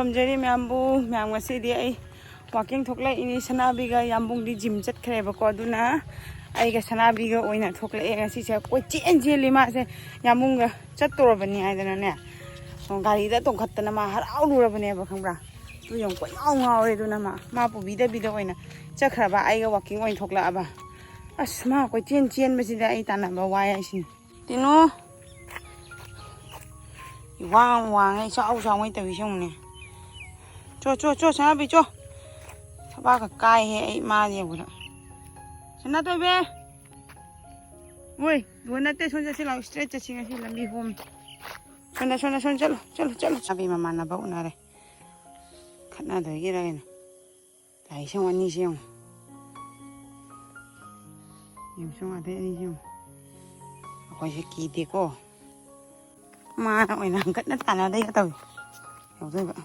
ꯈꯨꯔꯨꯝꯖꯔꯤ ꯃꯌꯥꯝ ꯉꯁꯤꯗꯤ ꯑꯩ ꯋꯥꯛꯀꯤꯡ ꯊꯣꯛꯂꯛꯏꯅꯤ ꯁꯅꯥꯕꯤꯒ ꯌꯥꯝꯕꯨꯡꯗꯤ ꯖꯤꯝ ꯆꯠꯈ꯭ꯔꯦꯕꯀꯣ ꯑꯗꯨꯅ ꯑꯩꯒ ꯁꯅꯥꯕꯤꯒ ꯑꯣꯏꯅ ꯊꯣꯛꯂꯛꯑꯦ ꯉꯁꯤꯁꯦ ꯀꯣꯏꯆꯦꯟ ꯆꯦꯜꯂꯤ ꯃꯥꯁꯦ ꯌꯥꯝꯕꯨꯡꯒ ꯆꯠꯇꯣꯔꯕꯅꯤ ꯍꯥꯏꯗꯅꯅꯦ ꯒꯥꯔꯤꯗ ꯇꯣꯡꯈꯠꯇꯅ ꯃꯥ ꯍꯔꯥꯎꯂꯨꯔꯕꯅꯦꯕ ꯈꯪꯕ꯭ꯔꯥ ꯑꯗꯨ ꯌꯥꯝ ꯀꯣꯏꯉꯥꯎ ꯉꯥꯎꯔꯦ ꯑꯗꯨꯅ ꯃꯥ ꯄꯨꯕꯤꯗꯕꯤꯗ ꯑꯣꯏꯅ ꯆꯠꯈ꯭ꯔꯕ ꯑꯩꯒ ꯋꯥꯛꯀꯤꯡ ꯑꯣꯏꯅ ꯊꯣꯛꯂꯛꯑꯕ ꯑꯁ ꯃꯥ ꯀꯣꯏꯆꯦꯟ ꯆꯦꯟꯕꯁꯤꯗ ꯑꯩ ꯇꯥꯟꯅꯕ ꯋꯥꯏ ꯍꯥꯏꯁꯤꯅꯤ ꯇꯤꯅꯨ ꯋꯥꯡꯉꯦ ꯆꯥꯎ ꯆꯥꯎꯉꯩ ꯇꯧꯏ ꯁꯦꯡꯉꯨꯅꯦ ꯆꯣ ꯁꯅꯥꯕꯤ ꯆꯣ ꯊꯕꯥꯛꯀ ꯀꯥꯏꯍꯦ ꯑꯩ ꯃꯥ ꯌꯦꯡꯕꯗ ꯁꯅꯥꯇꯣꯏꯕꯤ ꯍꯣꯏ ꯂꯣꯏ ꯅꯠꯇꯦ ꯁꯣꯝ ꯆꯠꯁꯤ ꯂꯥꯛꯑꯣ ꯏꯁꯇ꯭ꯔꯦꯠ ꯆꯠꯁꯤ ꯉꯁꯤ ꯂꯝꯕꯤ ꯍꯣꯝ ꯁꯣꯝꯗ ꯆꯠꯂꯣ ꯁꯅꯥꯕꯤ ꯃꯃꯥꯟꯅꯕ ꯎꯅꯔꯦ ꯈꯠꯅꯗꯣꯏꯒꯤꯔ ꯀꯩꯅꯣ ꯂꯥꯏ ꯁꯦꯡ ꯑꯅꯤꯁꯤ ꯌꯦꯡꯉꯨ ꯌꯦꯡꯁꯨ ꯑꯗꯩ ꯑꯅꯤꯁꯤ ꯌꯦꯡꯉꯨ ꯑꯩꯈꯣꯏꯁꯦ ꯀꯤꯗꯦꯀꯣ ꯃꯥꯅ ꯑꯣꯏꯅ ꯍꯪꯀꯠꯅ ꯇꯥꯟꯅꯗꯩꯒ ꯇꯧꯏ ꯌꯥꯎꯗꯣꯏꯕ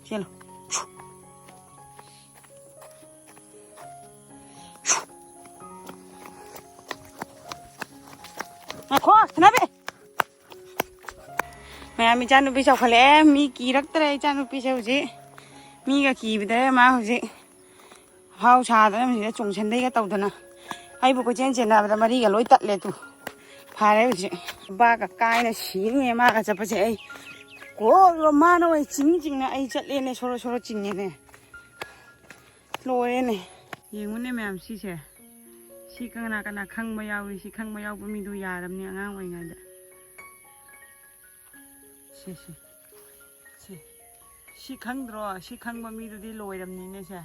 ꯆꯦꯜꯂꯣ ꯉꯥꯏꯈꯣ ꯁꯅꯥꯕꯤ ꯃꯌꯥꯝ ꯏꯆꯥꯅꯨꯄꯤ ꯆꯥꯎꯈꯠꯂꯛꯑꯦ ꯃꯤ ꯀꯤꯔꯛꯇ꯭ꯔꯦ ꯏꯆꯥꯅꯨꯄꯤꯁꯦ ꯍꯧꯖꯤꯛ ꯃꯤꯒ ꯀꯤꯕꯗ ꯃꯥ ꯍꯧꯖꯤꯛ ꯍꯥꯎ ꯁꯥꯗꯅ ꯃꯁꯤꯗ ꯆꯣꯡꯁꯟꯗꯩꯒ ꯇꯧꯗꯅ ꯑꯩꯕꯨ ꯀꯣꯏꯆꯦꯟ ꯆꯦꯟꯅꯕꯗ ꯃꯔꯤꯒ ꯂꯣꯏ ꯇꯠꯂꯦ ꯇꯨ ꯐꯔꯦ ꯍꯧꯖꯤꯛ ꯕꯥꯒ ꯀꯥꯏꯅ ꯁꯤꯅꯤꯌꯦ ꯃꯥꯒ ꯆꯠꯄꯁꯦ ꯑꯩ ꯀꯣ ꯃꯥꯅ ꯑꯣꯏ ꯆꯤꯡꯅ ꯑꯩ ꯆꯠꯂꯦꯅꯦ ꯁꯣꯔꯣ ꯆꯤꯡꯉꯦꯅꯦ ꯂꯣꯏꯔꯦꯅꯦ ꯌꯦꯡꯉꯨꯅꯦ ꯃꯌꯥꯝ ꯁꯤꯁꯦ ꯁꯤ ꯀꯅꯥ ꯈꯪꯕ ꯌꯥꯎꯏ ꯁꯤ ꯈꯪꯕ ꯌꯥꯎꯕ ꯃꯤꯗꯨ ꯌꯥꯔꯕꯅꯤ ꯑꯉꯥꯡ ꯑꯣꯏꯔꯤꯉꯩꯗ ꯁꯤ ꯈꯪꯗ꯭ꯔꯣ ꯁꯤ ꯈꯪꯕ ꯃꯤꯗꯨꯗꯤ ꯂꯣꯏꯔꯝꯅꯤꯅꯦ ꯁꯦ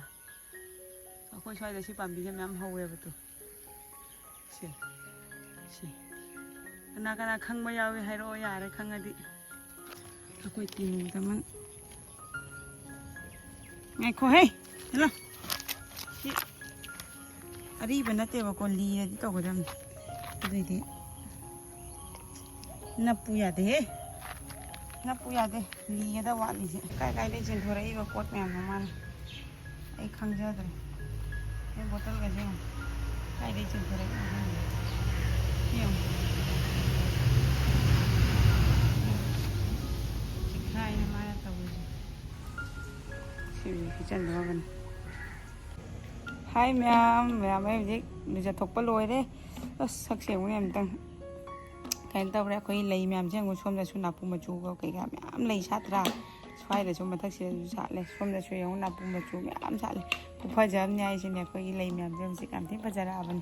ꯑꯩꯈꯣꯏ ꯁ꯭ꯋꯥꯏꯗ ꯁꯤ ꯄꯥꯝꯕꯤꯁꯦ ꯃꯌꯥꯝ ꯍꯧꯋꯦꯕ ꯇꯨ ꯁꯤ ꯀꯅꯥ ꯈꯪꯕ ꯌꯥꯎꯏ ꯍꯥꯏꯔꯛꯑꯣ ꯌꯥꯔꯦ ꯈꯪꯉꯗꯤ ꯑꯩꯈꯣꯏ ꯇꯤꯝꯗꯃꯛ ꯉꯥꯏꯈꯣꯍꯦ ꯍꯜꯂꯣ ꯁꯤ ꯑꯔꯤꯕ ꯅꯠꯇꯦꯕꯀꯣ ꯂꯤꯔꯗꯤ ꯇꯧꯒꯗꯕꯅꯤ ꯑꯗꯨꯏꯗꯤ ꯅꯞꯄꯨ ꯌꯥꯗꯦꯍꯦ ꯅꯞꯄꯨ ꯌꯥꯗꯦ ꯂꯤꯒꯗ ꯋꯥꯠꯂꯤꯁꯦ ꯀꯥꯏꯗꯩ ꯆꯦꯟꯊꯣꯔꯛꯏꯕ ꯄꯣꯠ ꯃꯌꯥꯝꯅꯣ ꯃꯥꯅ ꯑꯩ ꯈꯪꯖꯗ꯭ꯔꯦ ꯑꯩ ꯕꯣꯇꯜꯒꯁꯦ ꯌꯦꯡꯉꯨ ꯀꯥꯏꯗꯩ ꯆꯦꯟꯊꯣꯔꯛꯏꯅꯣ ꯈꯪꯗꯦ ꯌꯦꯡꯉꯨ ꯆꯤꯈꯥꯏꯅ ꯃꯥꯅ ꯇꯧꯔꯤꯁꯦ ꯁꯤꯁꯨ ꯈꯤꯆꯟꯗꯣꯔꯕꯅꯤ ꯍꯥꯏ ꯃꯌꯥꯝ ꯑꯩ ꯍꯧꯖꯤꯛ ꯂꯨꯖꯊꯣꯛꯄ ꯂꯣꯏꯔꯦ ꯑꯁ ꯁꯛꯁꯦ ꯌꯦꯡꯉꯨꯅꯦ ꯑꯝꯇꯪ ꯀꯩꯅꯣ ꯇꯧꯔꯦ ꯑꯩꯈꯣꯏ ꯂꯩ ꯃꯌꯥꯝꯁꯦ ꯌꯦꯡꯉꯨ ꯁꯣꯝꯗꯁꯨ ꯅꯥꯄꯨ ꯃꯆꯨꯒ ꯀꯩꯀꯥ ꯃꯌꯥꯝ ꯂꯩ ꯁꯥꯠꯇ꯭ꯔꯥ ꯁ꯭ꯋꯥꯏꯗꯁꯨ ꯃꯊꯛꯁꯤꯗꯁꯨ ꯁꯥꯠꯂꯦ ꯁꯣꯝꯗꯁꯨ ꯌꯦꯡꯉꯨ ꯅꯥꯄꯨ ꯃꯆꯨ ꯃꯌꯥꯝ ꯁꯥꯠꯂꯦ ꯈꯨꯐꯖꯕꯅꯦ ꯍꯥꯏꯁꯤꯅꯦ ꯑꯩꯈꯣꯏꯒꯤ ꯂꯩ ꯃꯌꯥꯝꯁꯦ ꯍꯧꯖꯤꯛ ꯌꯥꯝ ꯊꯤꯅ ꯐꯖꯔꯛꯑꯕꯅꯤ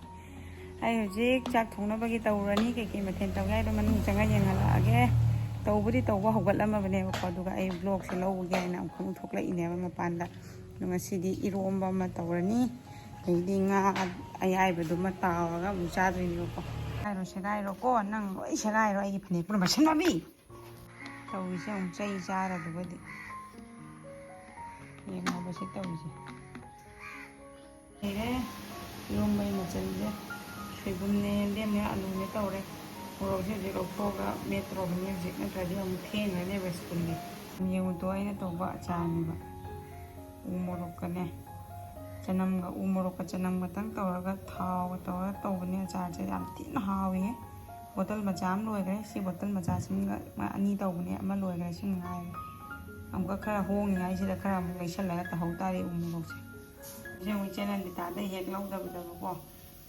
ꯑꯩ ꯍꯧꯖꯤꯛ ꯆꯥꯛ ꯊꯣꯡꯅꯕꯒꯤ ꯇꯧꯔꯅꯤ ꯀꯩꯀꯩ ꯃꯊꯦꯜ ꯇꯧꯒꯦ ꯍꯥꯏꯗꯣ ꯃꯅꯨꯡ ꯆꯪꯉ ꯌꯦꯡꯍꯜꯂꯛꯑꯒꯦ ꯇꯧꯕꯗꯤ ꯇꯧꯕ ꯍꯧꯒꯠꯂꯝꯃꯕꯅꯦꯕꯀꯣ ꯑꯗꯨꯒ ꯑꯩ ꯕ꯭ꯂꯣꯛꯁꯦ ꯂꯧꯕꯒꯦ ꯍꯥꯏꯅ ꯑꯃꯨꯛ ꯊꯣꯛꯂꯛꯏꯅꯦꯕ ꯃꯄꯥꯟꯗ ꯑꯗꯣ ꯉꯁꯤꯗꯤ ꯏꯔꯣꯝꯕ ꯑꯃ ꯇꯧꯔꯅꯤ ꯑꯗꯩꯗꯤ ꯉꯥ ꯑꯌꯥꯏꯕꯗꯨꯃ ꯇꯥꯎꯔꯒ ꯑꯃꯨꯛ ꯆꯥꯗꯣꯏꯅꯦꯕꯀꯣ ꯁꯦꯒꯥꯏꯔꯣꯀꯣ ꯅꯪ ꯂꯣꯏ ꯁꯦꯒꯥꯏꯔꯣ ꯑꯩꯒꯤ ꯐꯅꯦꯛ ꯄꯨꯝꯅꯃꯛ ꯁꯅꯥꯕꯤ ꯇꯧꯔꯤꯁꯦ ꯑꯃꯨꯛ ꯆꯩ ꯆꯥꯔꯗꯨꯒꯗꯤ ꯌꯦꯡꯉꯣꯕꯁꯤ ꯇꯧꯔꯤꯁꯦ ꯂꯩꯔꯦ ꯏꯔꯣꯝꯕꯩ ꯃꯆꯜꯁꯦ ꯁꯣꯏꯕꯨꯝꯅꯦ ꯌꯦꯟꯗꯦꯝꯅꯦ ꯑꯂꯨꯅꯦ ꯇꯧꯔꯦ ꯃꯣꯔꯣꯛꯁꯦ ꯍꯧꯖꯤꯛ ꯂꯧꯊꯣꯛꯑꯒ ꯃꯦꯠꯇ꯭ꯔꯣꯕꯅꯤ ꯍꯧꯖꯤꯛ ꯅꯠꯇ꯭ꯔꯗꯤ ꯑꯃꯨꯛ ꯊꯦꯡꯈ꯭ꯔꯅꯦꯕ ꯁ꯭ꯀꯨꯜꯒꯤ ꯌꯦꯡꯉꯨꯗꯣ ꯑꯩꯅ ꯇꯧꯕ ꯑꯆꯥꯔꯅꯦꯕ ꯎ ꯃꯣꯔꯣꯛꯀꯅꯦ ꯆꯅꯝꯒ ꯎ ꯃꯣꯔꯣꯛꯀ ꯆꯅꯝꯒꯇꯪ ꯇꯧꯔꯒ ꯊꯥꯎꯒ ꯇꯧꯔꯒ ꯇꯧꯕꯅꯦ ꯑꯆꯥꯔꯁꯦ ꯌꯥꯝ ꯊꯤꯅ ꯍꯥꯎꯏꯍꯦ ꯕꯣꯇꯜ ꯃꯆꯥ ꯑꯃ ꯂꯣꯏꯈ꯭ꯔꯦ ꯁꯤ ꯕꯣꯇꯜ ꯃꯆꯥꯁꯤꯡꯒ ꯑꯅꯤ ꯇꯧꯕꯅꯦ ꯑꯃ ꯂꯣꯏꯈ꯭ꯔꯦ ꯁꯤ ꯉꯥꯏꯔꯦ ꯑꯃꯨꯛꯀ ꯈꯔ ꯍꯣꯡꯉꯤꯉꯥꯏꯁꯤꯗ ꯈꯔ ꯑꯃꯨꯛ ꯂꯩꯁꯜꯂꯒ ꯇꯧꯍꯧ ꯇꯥꯔꯦ ꯎ ꯃꯣꯔꯣꯛꯁꯦ ꯁꯤ ꯑꯃꯨꯛ ꯏꯆꯦꯅꯟꯗꯤꯇꯥꯗ ꯍꯦꯛ ꯂꯧꯗꯕꯗꯕꯀꯣ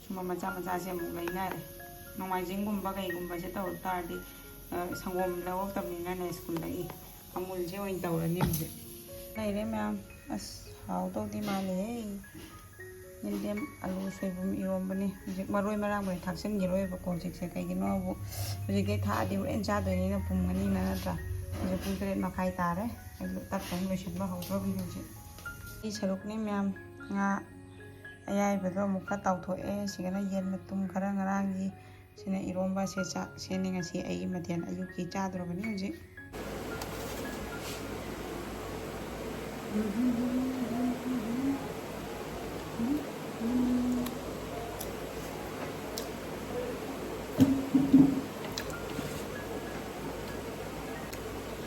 ꯁꯨꯝꯕ ꯃꯆꯥ ꯃꯆꯥꯁꯦ ꯑꯃꯨꯛ ꯂꯩꯅꯔꯦ ꯅꯣꯡꯃꯥꯏꯖꯤꯡꯒꯨꯝꯕ ꯀꯩꯒꯨꯝꯕꯁꯦ ꯇꯧꯔꯛ ꯇꯥꯔꯗꯤ ꯁꯪꯒꯣꯝ ꯂꯧꯔꯛꯇꯕꯅꯤꯅꯅꯦ ꯁ꯭ꯀꯨꯜꯗꯒꯤ ꯑꯃꯨꯜꯁꯦ ꯑꯣꯏꯅ ꯇꯧꯔꯅꯤ ꯍꯧꯖꯤꯛ ꯂꯩꯔꯦ ꯃꯌꯥꯝ ꯑꯁ ꯍꯥꯎꯗꯧꯗꯤ ꯃꯥꯜꯂꯦꯍꯦ ꯌꯦꯟꯗꯦꯝ ꯑꯂꯨ ꯁꯣꯏꯕꯨꯝ ꯏꯔꯣꯝꯕꯅꯤ ꯍꯧꯖꯤꯛ ꯃꯔꯣꯏ ꯃꯔꯥꯡꯕꯨꯗꯤ ꯊꯥꯛꯆꯤꯟꯈꯤꯔꯣꯏꯕꯀꯣ ꯍꯧꯖꯤꯛꯁꯦ ꯀꯩꯒꯤꯅꯣꯕꯨ ꯍꯧꯖꯤꯛꯇꯩ ꯊꯥꯛꯑꯗꯤ ꯍꯣꯔꯦꯟ ꯆꯥꯗꯣꯏꯅꯤꯅ ꯄꯨꯝꯒꯅꯤꯅ ꯅꯠꯇ꯭ꯔꯥ ꯍꯧꯖꯤꯛ ꯄꯨꯡ 3:30 ꯇꯥꯔꯦ ꯑꯩ ꯇꯞꯇꯅ ꯂꯣꯏꯁꯤꯟꯕ ꯍꯧꯗ꯭ꯔꯕꯅꯤ ꯍꯧꯖꯤꯛ ꯑꯩ ꯁꯔꯨꯛꯅꯤ ꯃꯌꯥꯝ ꯉꯥ ꯑꯌꯥꯏꯕꯗꯣ ꯑꯃꯨꯛꯀ ꯇꯥꯎꯊꯣꯛꯑꯦ ꯁꯤꯒꯅ ꯌꯦꯟ ꯃꯇꯨꯝ ꯈꯔ ꯉꯔꯥꯡꯒꯤ ꯁꯤꯅ ꯏꯔꯣꯝꯕ ꯁꯦꯅꯤ ꯉꯁꯤ ꯑꯩꯒꯤ ꯃꯊꯦꯜ ꯑꯌꯨꯛꯀꯤ ꯆꯥꯗ꯭ꯔꯕꯅꯤ ꯍꯧꯖꯤꯛ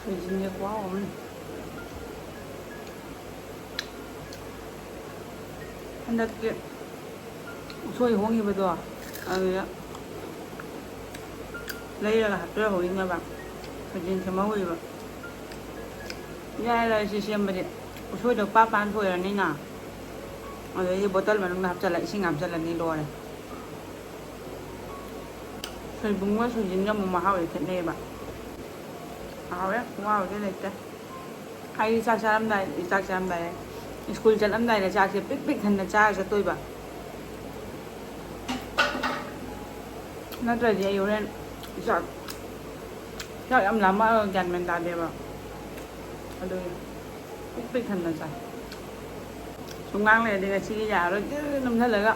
ꯁꯣꯏꯖꯤꯟꯁꯦ ꯈꯨꯍꯥꯎ ꯑꯃꯅꯤ ꯍꯟꯗꯛꯀꯤ ꯎꯁꯣꯏ ꯍꯣꯡꯉꯤꯕꯗꯣ ꯑꯗꯨꯗ ꯂꯩꯔꯒ ꯍꯥꯞꯆꯤꯜꯍꯧꯔꯤꯅꯦꯕ ꯁꯣꯏꯖꯤꯟ ꯁꯦꯝꯍꯧꯔꯤꯕ ยายอะไรเสียมไปดิช่วยเดี๋ยวป้าปานถ้วยแล้วนี่นะอะไรที่บอตเตอร์มันต้องนับจัดละชิงงับจัดละนี่รอเลยใส่บุ้งว่าใส่ยินยามุมาเข้าเลยเทนเน่บะเอาเลยว้าวได้เลยจ้ะใครจากชาลำได้จากชาลำได้สกุลจะลำได้เลยจากเสียปิ๊กทันนะจ้าจะตัวบะน่าจะเดี๋ยวอยู่เล่นจากอำลำว่ายันเป็นตาเดียวบะเอาดูปิ๊กทันนะจ้าช่วงล่างเลยเดี๋ยวชี้ยาแล้วน้ำท่าเลยก็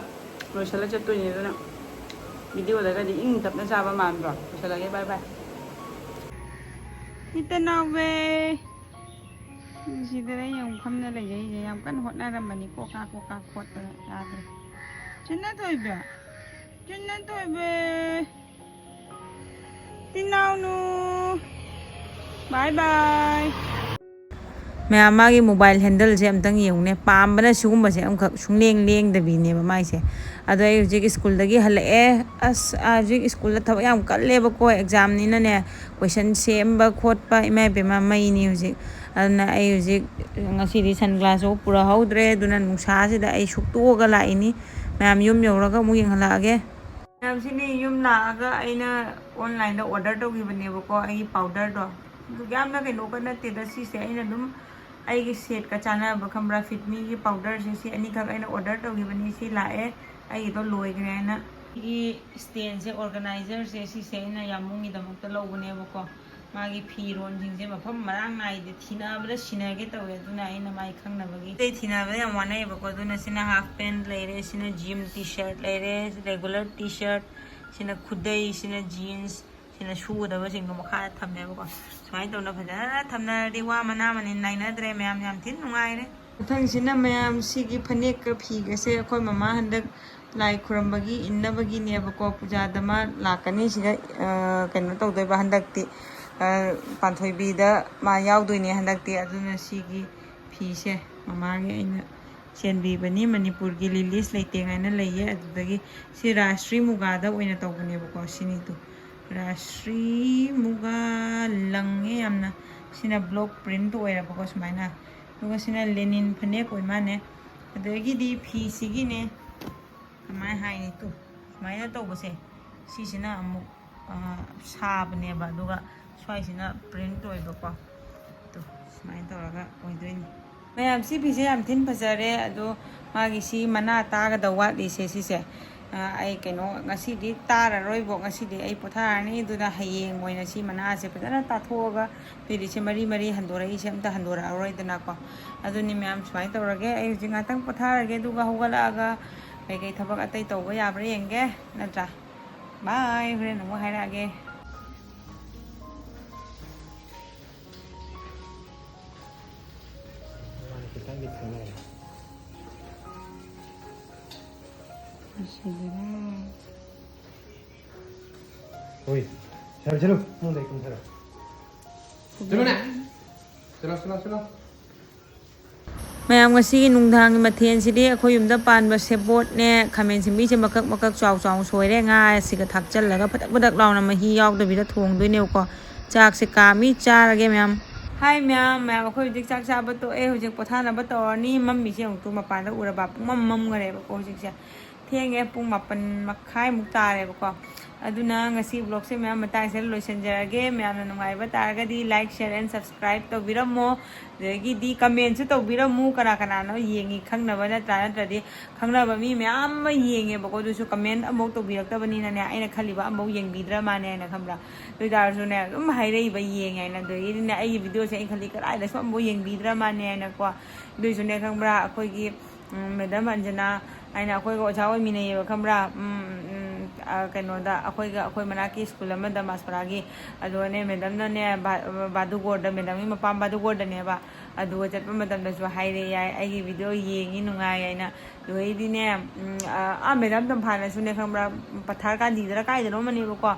โดยฉันแล้วจะตัวนี้แล้วเนี่ยวิดีโอเลยก็ดีอิ่งตับน่าจะประมาณแบบฉันเลยบายบายนี่เป็นเอาเวสิได้ยังคำนั่นเลยยังกันหดหน้าดำมันนี่โคกาโคตรเลยยาเลยฉันน่าตัวเบที่น้าวนูบายบายแม่มากี่โมบายแฮนเดิลเสียมตั้งยี่ห้อเนี่ยปามมันน่ะชุ่มบะเสียมขับชุ่มเลี้ยงเดบีเนี่ยมาไม่เสียอะไรจุดสกุลตะกี้ฮัลโหลจุดสกุลแล้วทว่ายังกัดเล่บก็เอ็กซามนี่นั่นเนี่ย question เสียมบะโคตรไปแม่ไปมาไม่นี่จุดอันนั้นไอ้จุดงั้นสิดิฉันกลาสโอปุระฮาวด์เรดูนั่นมุชาสิได้ไอ้ชุกตัวก็ละไอ้นี่แม่ยุ่มอยู่แล้วก็มุยังฮัลโหลแกแม่สินี่ยุ่มหนักก็ไอ้น่ะออนไลน์เดอออเดอร์ตัวกี่วันเนี่ยบอกว่าไอ้พาวเดอร์ตัวทุกอย่างน่ะแค่โน้กันน่ะติดสิเสียไอ้น่ะดุมไอ้เศษกระจายนะบอกคำราฟิตมีกี่พาวเดอร์สิอันนี้ครับไอ้น่ะออเดอร์ตัวกี่วันนี้สิละไอ้ตัวลอยกันนะที่สเตนเซอร์แกไนเซอร์สิเสียน่ะยามุงอีดมุกตะโลกันเนี่ยบอกว่ามากี่พีโรนจริงๆแบบพ่อมาร่างในเด็ดทีน่าเวลาชินาเกตัวเองตัวไหนน่ะไม่ข้างน่ะบอกเด็ดทีน่าเวลาอย่างวันนี้บอกว่าตัวนั้นสินะฮาฟแพนเลยเลยสินะจิมทีเชิ้ตเลยเลยเรกูลาร์ทีเชิ้ตสินะคุดได้สินะจีนส์สินะชูแต่ว่าสิ่งที่มันขาดทำเนี่ยบอกว่าสมัยตัวนั้นพอจะทำน่ะเรียกว่ามันน่ามันในนั้นแต่แม่ยามทิ้งลงไงเนี่ยทั้งสินะแม่ยามสิกี่พันเอกกับพีก็เสียค่อยมาหันเด็กลายครัมบกีอินนับกีเนี่ยบอกว่าปุจจาดมาหลักกันนี่สินะกันนั่นตัวโดยบ้านเด็กติปันทอยบีดมายาวด้วยเนี่ยฮันดักเตียจุนสีกีพีเช่มามาเงี้ยเนี่ยเชนบีบันนี้มณีปุรกีลิลิสเลยเตียงไงนั่นเลยอะจุดตะกี้สิราชรีมุกาดาวันนี้ตัวคนเนี่ยบอกว่าสินี่ตัวราชรีมุกาลังเงี้ยมนะสินะบล็อกปรินต์ตัวอะไรบอกว่าสมัยน่ะดูว่าสินะเลนินพันเนี่ยคนมาเนี่ยจุดตะกี้ดีพีสิกีเนี่ยทำไมหายนี่ตัวสมัยนั้นตัวบ่เซ่สินะมุกชาบเนี่ยบ้าดูว่าช่วยสินะปริ้นตัวอีกป่ะตัวสมัยตัวละก็โอ้ยด้วยนี่แม่ยามสิพี่เสียมทิ้งภาษาเร่ดูมากี่สิมันน่าตากระดวัดดีเสียสิเสียไอ้แกโน่งั้นสิดีตาละร้อยบอกงั้นสิดีไอ้พุทธานี่ดูนะให้ยังมวยนะสิมันน่าเสียเป็นนั่นตาทั่วก็ปีดิฉันมารีหันตัวอะไรเสียมตาหันตัวอะไรร้อยตัวนักป่ะดูนี่แม่ยามสมัยตัวละแกไอ้จริงๆตั้งพุทธาแกดูก็หัวละก็ไปไกลทับก็ไต่ตัวก็ยาไปเองแกนั่นจ้ะบายเพื่อนหนูว่าให้ละแกUi, chalo, no te contaré. Chalo na. Chalo. แม่งว่าสินุ่งทางมาเทียนสิเดียเขาอยู่ในปานบาเซบดเนี่ยคาเมนสิมีจะมากักจองสวยได้ง่ายสิกระทักจันแล้วก็พัดเรานำมาฮียอกโดยวิธีทวงด้วยเนียวก็จากสิกามีจาระแกแม่ให้แม่ว่าเขาจิกจากชาบัตโตเขาจิกปะทานบัตโตนี่มันมีเสียงตัวมาปานแล้วอุระบาปมั่มกันเลยบอกเขาจิกเสียเที่ยงแกปุ่งมาเป็นมาคายมุกตาเลยบอกว่าaduna ngasi vlog se ma'am matai sel lotion jarage ma'am na nungai ba targa di like share and subscribe to biramo degi di comment su to biramu kana no yengi khangna ba na tra na di khangna ba mi ma'am ma yenge ba ko du su comment amok to birak ta bani na ne aina khali ba amok yeng bidra ma ne na khamra doi dar su ne hai rei ba yenge na doi ne ai video se khali karai da so amok yeng bidra ma ne na ko doi su ne khambra akhoi gi madam anjana aina akhoi ko chawa mi ne ba khambra kenoda akhoi manaki school amada masparagi adone madam na ne badugorda madam mi mapam badugorda ne ba adu chatpa madam da su haire yai ai video yengi nungai aina doi di ne madam tam phana su ne khambra pathar ka di dara kai dano mani ko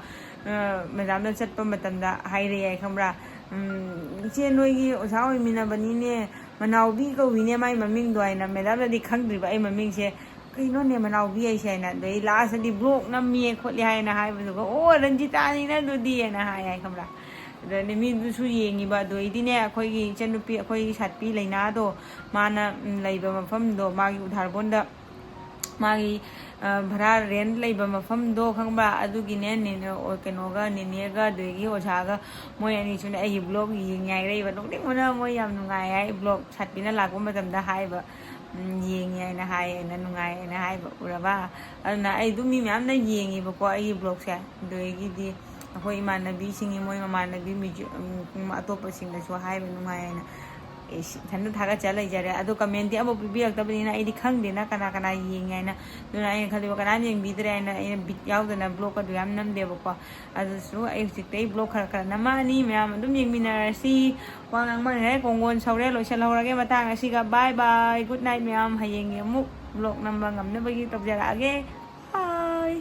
madam da chatpa madam da haire yai khambra che noi gi osao mi na bani ne manau bi ko wi ne mai maming doi na madam da di khangdri ba ai maming che cái nó này mà nào bia xe nè đấy lá sẽ đi block năm miếng khốt đi hay là hai bây giờ có ô lần chị ta đi nó đôi đi là hai hay không là ꯑꯗꯩ ꯃꯤꯗꯨꯁꯨ ꯌꯦꯡꯉꯤꯕ ꯑꯗꯨ ꯑꯩꯗꯤꯅꯦ ꯑꯩꯈꯣꯏꯒꯤ ꯏꯆꯟꯅꯨꯄꯤ ꯑꯩꯈꯣꯏꯒꯤ ꯁꯥꯠꯄꯤ ꯂꯩꯅꯥꯗꯣ ꯃꯥꯅ ꯂꯩꯕ ꯃꯐꯝꯗꯣ ꯃꯥꯒꯤ ꯎꯙꯥꯔꯕꯣꯟꯗ ꯃꯥꯒꯤ ꯚꯔꯥ ꯔꯦꯟ ꯂꯩꯕ ꯃꯐꯝꯗꯣ ꯈꯪꯕ꯭ꯔꯥ ꯑꯗꯨꯒꯤꯅꯦ ꯀꯩꯅꯣꯒ ꯅꯦꯅꯦꯒ ꯑꯗꯒꯤ ꯑꯣꯖꯥꯒ ꯃꯣꯏ ꯑꯅꯤꯁꯨꯅꯦ ꯑꯩꯒꯤ ꯕ꯭ꯂꯣꯛ ꯌꯦꯡꯉꯥꯏꯔꯛꯏꯕ ꯅꯣꯛꯅꯤꯡꯕꯅ ꯃꯣꯏ ꯌꯥꯝ ꯅꯨꯡꯉꯥꯏ ꯍꯥꯏ ꯕ꯭ꯂꯣꯛ ꯁꯥꯠꯄꯤꯅ ꯂꯥꯛꯄ ꯃꯇꯝꯗ ꯍꯥꯏꯕ ꯌꯦꯡꯉꯦ ꯍꯥꯏꯅ ꯍꯥꯏ ꯑꯩꯅ ꯅꯨꯡꯉꯥꯏ ꯍꯥꯏꯅ ꯍꯥꯏꯕ ꯎꯔꯕ ꯑꯗꯨꯅ ꯑꯩ ꯑꯗꯨꯝ ꯃꯤ ꯃꯌꯥꯝꯅ ꯌꯦꯡꯉꯦꯕꯀꯣ ꯑꯩꯒꯤ ꯕ꯭ꯂꯣꯛꯁꯦ ꯑꯗꯒꯤꯗꯤ ꯑꯩꯈꯣꯏ ꯏꯃꯥꯟꯅꯕꯤꯁꯤꯡꯒꯤ ꯃꯣꯏ ꯃꯃꯥꯟꯅꯕꯤ ꯑꯇꯣꯞꯄꯁꯤꯡꯗꯁꯨ ꯍꯥꯏꯕ ꯅꯨꯡꯉꯥꯏ ꯍꯥꯏꯅ ꯏꯊꯟꯇ ꯊꯥꯒꯠꯆ ꯂꯩꯖꯔꯦ ꯑꯗꯣ ꯀꯃꯦꯟꯇꯤ ꯑꯃꯐꯥꯎ ꯄꯤꯕꯤꯔꯛꯇꯕꯅꯤꯅ ꯑꯩꯗꯤ ꯈꯪꯗꯦꯅ ꯀꯅꯥ ꯀꯅꯥ ꯌꯦꯡꯉꯦ ꯍꯥꯏꯅ ꯑꯗꯨꯅ ꯑꯩꯅ ꯈꯜꯂꯤꯕ ꯀꯅꯥꯝ ꯌꯦꯡꯕꯤꯗ꯭ꯔꯦ ꯍꯥꯏꯅ ꯑꯩꯅ ꯕꯤꯠ ꯌꯥꯎꯗꯅ ꯕ꯭ꯂꯣꯛ ꯑꯗꯨ ꯌꯥꯝ ꯅꯝꯗꯦꯕꯀோ ꯑꯗꯨꯁꯨ ꯑꯩ ꯍꯧꯖꯤꯛꯇꯤ ꯕ꯭ꯂꯣꯛ ꯈꯔ ꯈꯔ ꯅꯝꯃꯛꯑꯅꯤ ꯃꯌꯥꯝ ꯑꯗꯨꯝ ꯌꯦꯡꯃꯤꯟꯅꯔꯁꯤ ꯋꯥ ꯉꯥꯡꯃꯟꯈ꯭ꯔꯦ ꯀꯣꯡꯒꯣꯟ ꯁꯧꯔꯦ ꯂꯣꯏꯁꯤꯜꯍꯧꯔꯒꯦ ꯃꯇꯥꯡ ꯑꯁꯤꯒ ꯕꯥꯏ ꯕꯥꯏ ꯒꯨꯗ ꯅꯥꯏꯠ ꯃꯌꯥꯝ ꯍꯌꯦꯡꯒꯤ ꯑꯃꯨꯛ ꯕ꯭ꯂꯣꯛ ꯅꯝꯕ ꯉꯝꯅꯕꯒꯤ ꯇꯧꯖꯔꯛꯑꯒꯦ ꯕꯥꯏ